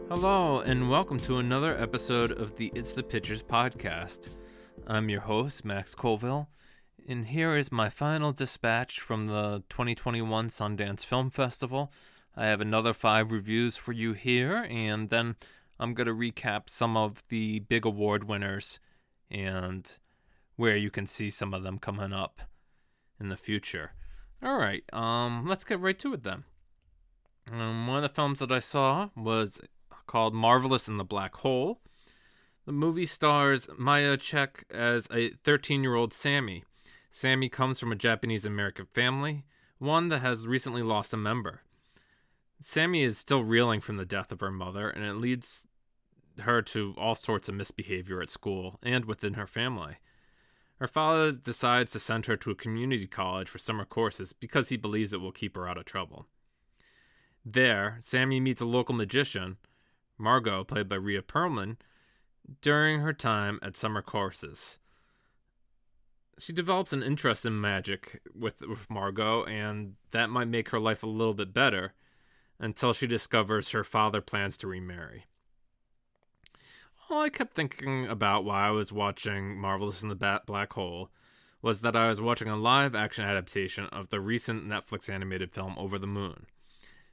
Hello, and welcome to another episode of the It's the Pictures podcast. I'm your host, Max Colville, and here is my final dispatch from the 2021 Sundance Film Festival. I have another 5 reviews for you here, and then I'm going to recap some of the big award winners and where you can see some of them coming up in the future. Alright, let's get right to it then. One of the films that I saw was called Marvelous in the Black Hole. The movie stars Maya Chek as a 13-year-old Sammy. Sammy comes from a Japanese-American family, one that has recently lost a member. Sammy is still reeling from the death of her mother, and it leads her to all sorts of misbehavior at school and within her family. Her father decides to send her to a community college for summer courses because he believes it will keep her out of trouble. There, Sammy meets a local magician, Margot, played by Rhea Perlman, during her time at summer courses. She develops an interest in magic with Margot, and that might make her life a little bit better until she discovers her father plans to remarry. All I kept thinking about while I was watching Marvelous in the Black Hole was that I was watching a live-action adaptation of the recent Netflix animated film Over the Moon.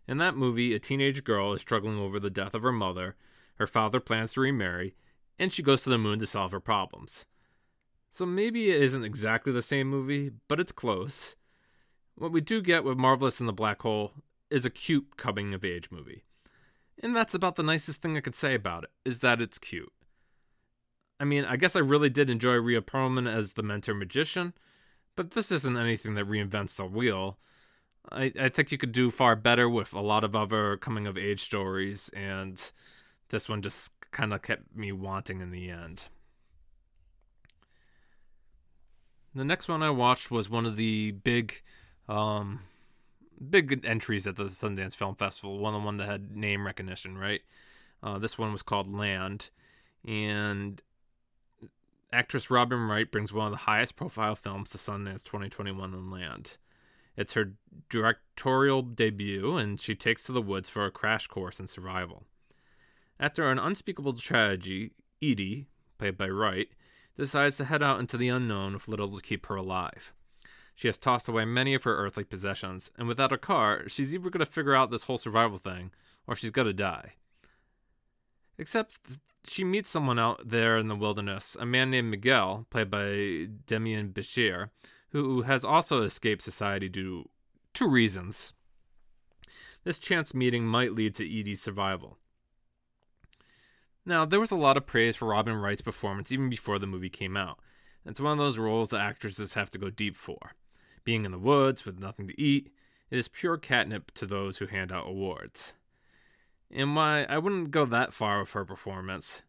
In that movie, a teenage girl is struggling over the death of her mother, her father plans to remarry, and she goes to the moon to solve her problems. So maybe it isn't exactly the same movie, but it's close. What we do get with Marvelous in the Black Hole is a cute coming-of-age movie. And that's about the nicest thing I could say about it, is that it's cute. I mean, I guess I really did enjoy Rhea Perlman as the mentor magician, but this isn't anything that reinvents the wheel. I think you could do far better with a lot of other coming-of-age stories, and this one just kind of kept me wanting in the end. The next one I watched was one of the big entries at the Sundance Film Festival, one that had name recognition, right? This one was called Land, and actress Robin Wright brings one of the highest profile films to Sundance 2021 in Land. It's her directorial debut, and she takes to the woods for a crash course in survival. After an unspeakable tragedy, Edie, played by Wright, decides to head out into the unknown with little to keep her alive. She has tossed away many of her earthly possessions, and without a car, she's either going to figure out this whole survival thing, or she's going to die. Except she meets someone out there in the wilderness, a man named Miguel, played by Demian Bichir, who has also escaped society due to 2 reasons. This chance meeting might lead to Edie's survival. Now, there was a lot of praise for Robin Wright's performance even before the movie came out. It's one of those roles that actresses have to go deep for. Being in the woods with nothing to eat, it is pure catnip to those who hand out awards. And why I wouldn't go that far with her performance.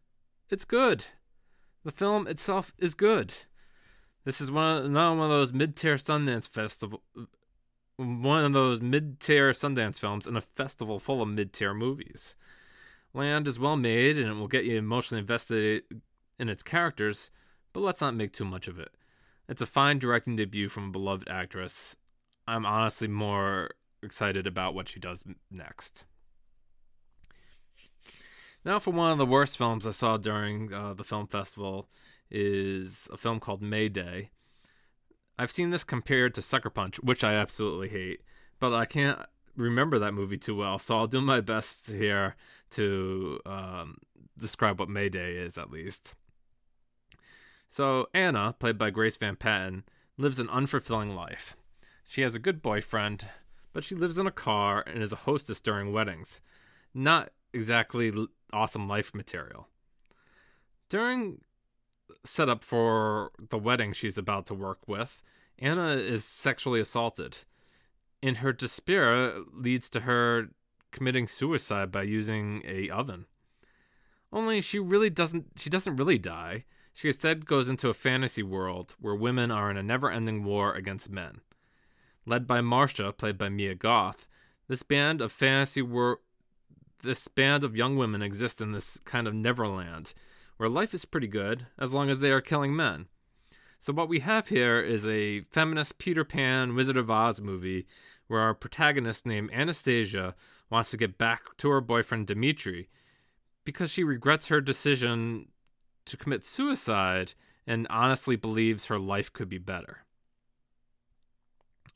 It's good. The film itself is good. This is one of those mid-tier Sundance films in a festival full of mid-tier movies. Land is well made, and it will get you emotionally invested in its characters, but let's not make too much of it. It's a fine directing debut from a beloved actress. I'm honestly more excited about what she does next. Now for one of the worst films I saw during the film festival is a film called Mayday. I've seen this compared to Sucker Punch, which I absolutely hate, but I can't remember that movie too well, so I'll do my best here to describe what Mayday is, at least. So Anna, played by Grace Van Patten, lives an unfulfilling life. She has a good boyfriend, but she lives in a car and is a hostess during weddings. Not exactly awesome life material. During setup for the wedding she's about to work with, Anna is sexually assaulted. And her despair leads to her committing suicide by using a oven. Only she doesn't really die. She instead goes into a fantasy world where women are in a never-ending war against men. Led by Marcia, played by Mia Goth, this band of young women exists in this kind of neverland, where life is pretty good as long as they are killing men. So what we have here is a feminist Peter Pan Wizard of Oz movie where our protagonist named Anastasia wants to get back to her boyfriend Dimitri because she regrets her decision to commit suicide and honestly believes her life could be better.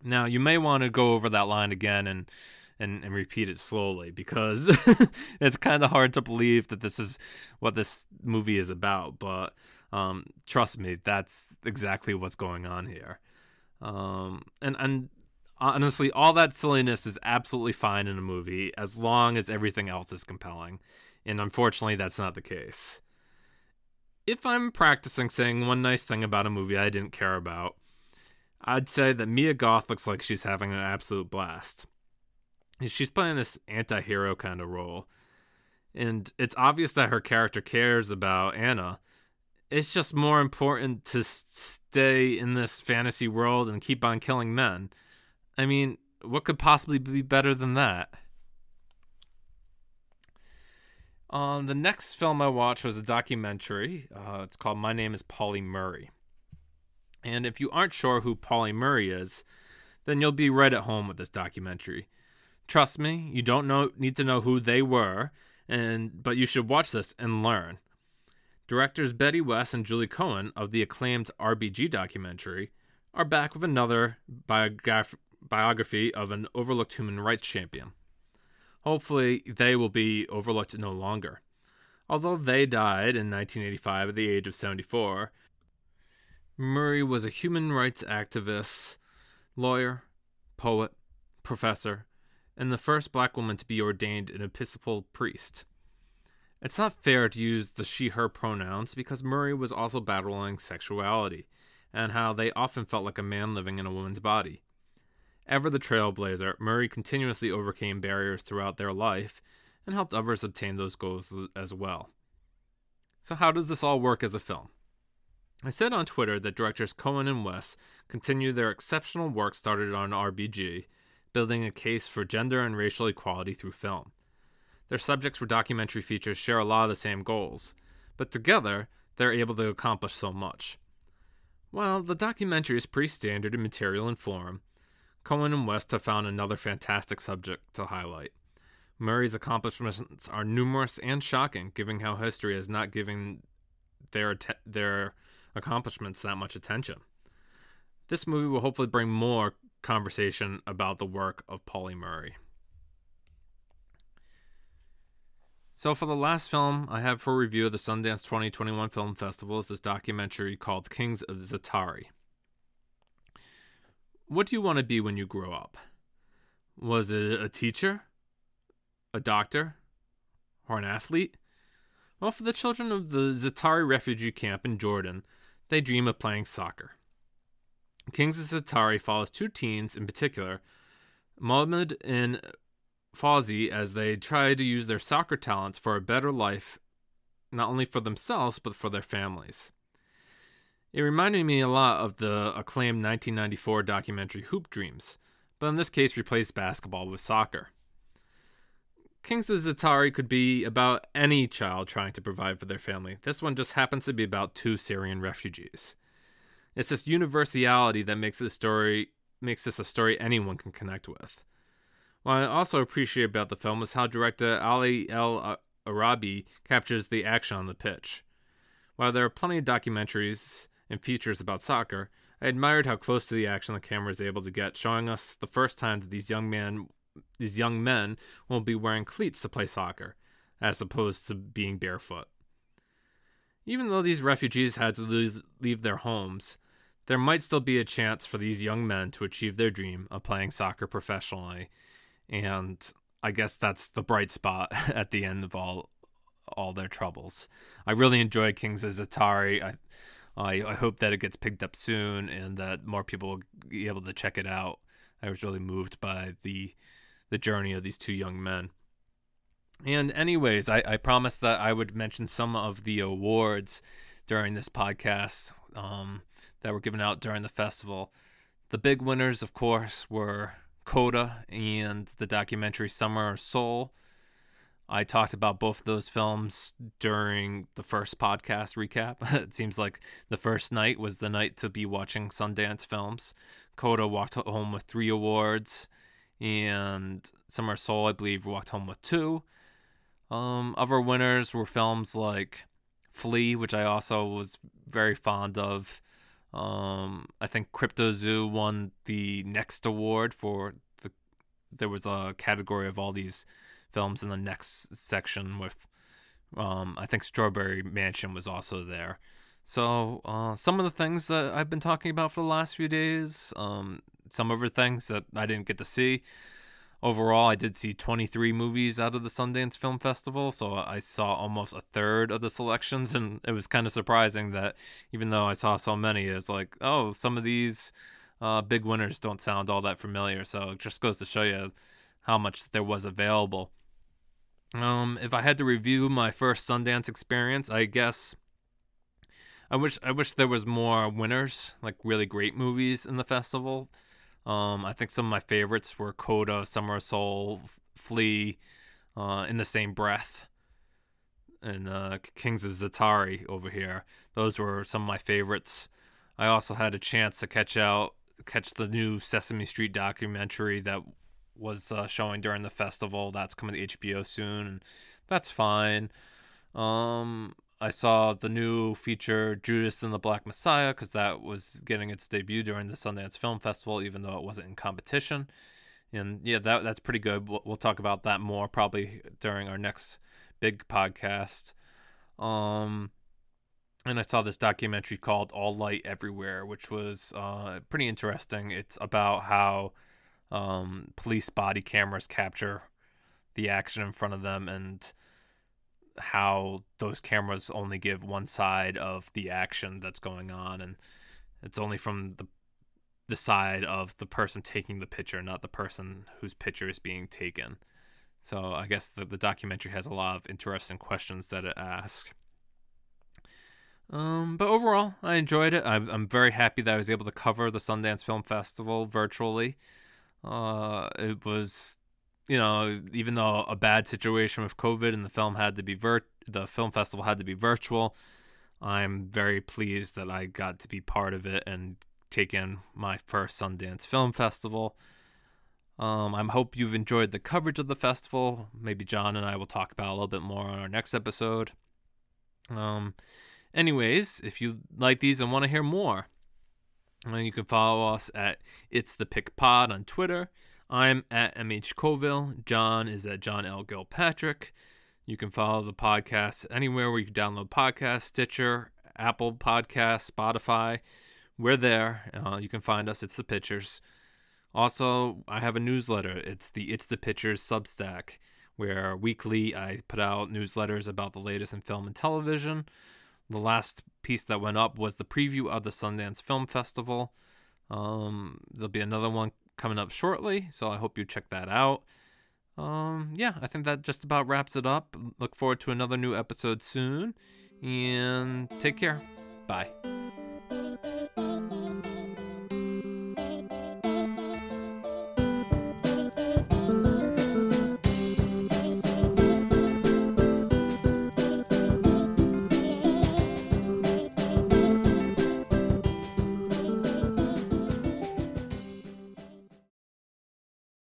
Now, you may want to go over that line again and repeat it slowly because it's kind of hard to believe that this is what this movie is about, but trust me, that's exactly what's going on here. And honestly, all that silliness is absolutely fine in a movie as long as everything else is compelling. And unfortunately, that's not the case. If I'm practicing saying one nice thing about a movie I didn't care about, I'd say that Mia Goth looks like she's having an absolute blast. She's playing this anti-hero kind of role. And it's obvious that her character cares about Anna. It's just more important to stay in this fantasy world and keep on killing men. I mean, what could possibly be better than that? The next film I watched was a documentary. It's called My Name is Pauli Murray. And if you aren't sure who Pauli Murray is, then you'll be right at home with this documentary. Trust me, you don't need to know who they were, but you should watch this and learn. Directors Betty West and Julie Cohen of the acclaimed RBG documentary are back with another biography of an overlooked human rights champion. Hopefully, they will be overlooked no longer. Although they died in 1985 at the age of 74, Murray was a human rights activist, lawyer, poet, professor, and the first black woman to be ordained an Episcopal priest. It's not fair to use the she-her pronouns because Murray was also battling sexuality and how they often felt like a man living in a woman's body. Ever the trailblazer, Murray continuously overcame barriers throughout their life and helped others obtain those goals as well. So how does this all work as a film? I said on Twitter that directors Cohen and West continue their exceptional work started on RBG, building a case for gender and racial equality through film. Their subjects for documentary features share a lot of the same goals, but together, they're able to accomplish so much. While the documentary is pretty standard in material and form, Cohen and West have found another fantastic subject to highlight. Murray's accomplishments are numerous and shocking, given how history has not given their accomplishments that much attention. This movie will hopefully bring more conversation about the work of Pauli Murray. So for the last film I have for review of the Sundance 2021 Film Festival is this documentary called Kings of Zaatari. What do you want to be when you grow up? Was it a teacher? A doctor? Or an athlete? Well, for the children of the Zaatari refugee camp in Jordan, they dream of playing soccer. Kings of Zaatari follows two teens in particular, Mohammed and Fawzi, as they try to use their soccer talents for a better life, not only for themselves, but for their families. It reminded me a lot of the acclaimed 1994 documentary Hoop Dreams, but in this case replaced basketball with soccer. Kings of Zaatari could be about any child trying to provide for their family. This one just happens to be about two Syrian refugees. It's this universality that makes this a story anyone can connect with. What I also appreciate about the film is how director Ali El Arabi captures the action on the pitch. While there are plenty of documentaries and features about soccer, I admired how close to the action the camera is able to get, showing us the first time that these young men will be wearing cleats to play soccer, as opposed to being barefoot. Even though these refugees had to leave their homes, there might still be a chance for these young men to achieve their dream of playing soccer professionally, and I guess that's the bright spot at the end of all their troubles. I really enjoyed Kings of Zaatari. I hope that it gets picked up soon and that more people will be able to check it out. I was really moved by the journey of these two young men. And anyways, I promised that I would mention some of the awards during this podcast that were given out during the festival. The big winners, of course, were Coda and the documentary Summer of Soul. I talked about both of those films during the first podcast recap. It seems like the first night was the night to be watching Sundance films. Coda walked home with 3 awards, and Summer Soul, I believe, walked home with 2. Other winners were films like Flea, which I also was very fond of. I think Crypto Zoo won the next award for there was a category of all these films in the next section with, I think Strawberry Mansion was also there. So some of the things that I've been talking about for the last few days, some other things that I didn't get to see. Overall, I did see 23 movies out of the Sundance Film Festival, so I saw almost a third of the selections, and it was kind of surprising that even though I saw so many, it's like, oh, some of these big winners don't sound all that familiar, so it just goes to show you how much there was available. If I had to review my first Sundance experience, I guess I wish there was more winners, like really great movies in the festival. I think some of my favorites were Coda, Summer Soul, Flea, in the same breath, and Kings of Zaatari over here. Those were some of my favorites. I also had a chance to catch the new Sesame Street documentary that was showing during the festival. That's coming to HBO soon, and that's fine. I saw the new feature Judas and the Black Messiah because that was getting its debut during the Sundance Film Festival, even though it wasn't in competition. And yeah, that's pretty good. We'll talk about that more probably during our next big podcast. And I saw this documentary called All Light Everywhere, which was pretty interesting. It's about how police body cameras capture the action in front of them, and how those cameras only give one side of the action that's going on, and it's only from the side of the person taking the picture, not the person whose picture is being taken. So I guess the documentary has a lot of interesting questions that it asks. But overall, I enjoyed it. I'm very happy that I was able to cover the Sundance Film Festival virtually. It was, even though a bad situation with COVID and the film had to be the film festival had to be virtual, I'm very pleased that I got to be part of it and take in my first Sundance Film Festival. I hope you've enjoyed the coverage of the festival. Maybe John and I will talk about a little bit more on our next episode. Anyways, if you like these and want to hear more, you can follow us at It's the Pick Pod on Twitter. I'm at MH Colville. John is at John L. Gilpatrick. You can follow the podcast anywhere where you can download podcasts: Stitcher, Apple Podcasts, Spotify. We're there. You can find us. It's the Pictures. Also, I have a newsletter. It's the Pictures Substack, where weekly I put out newsletters about the latest in film and television. The last piece that went up was the preview of the Sundance Film Festival. There'll be another one coming up shortly, so I hope you check that out. Yeah, I think that just about wraps it up. Look forward to another new episode soon, and take care. Bye.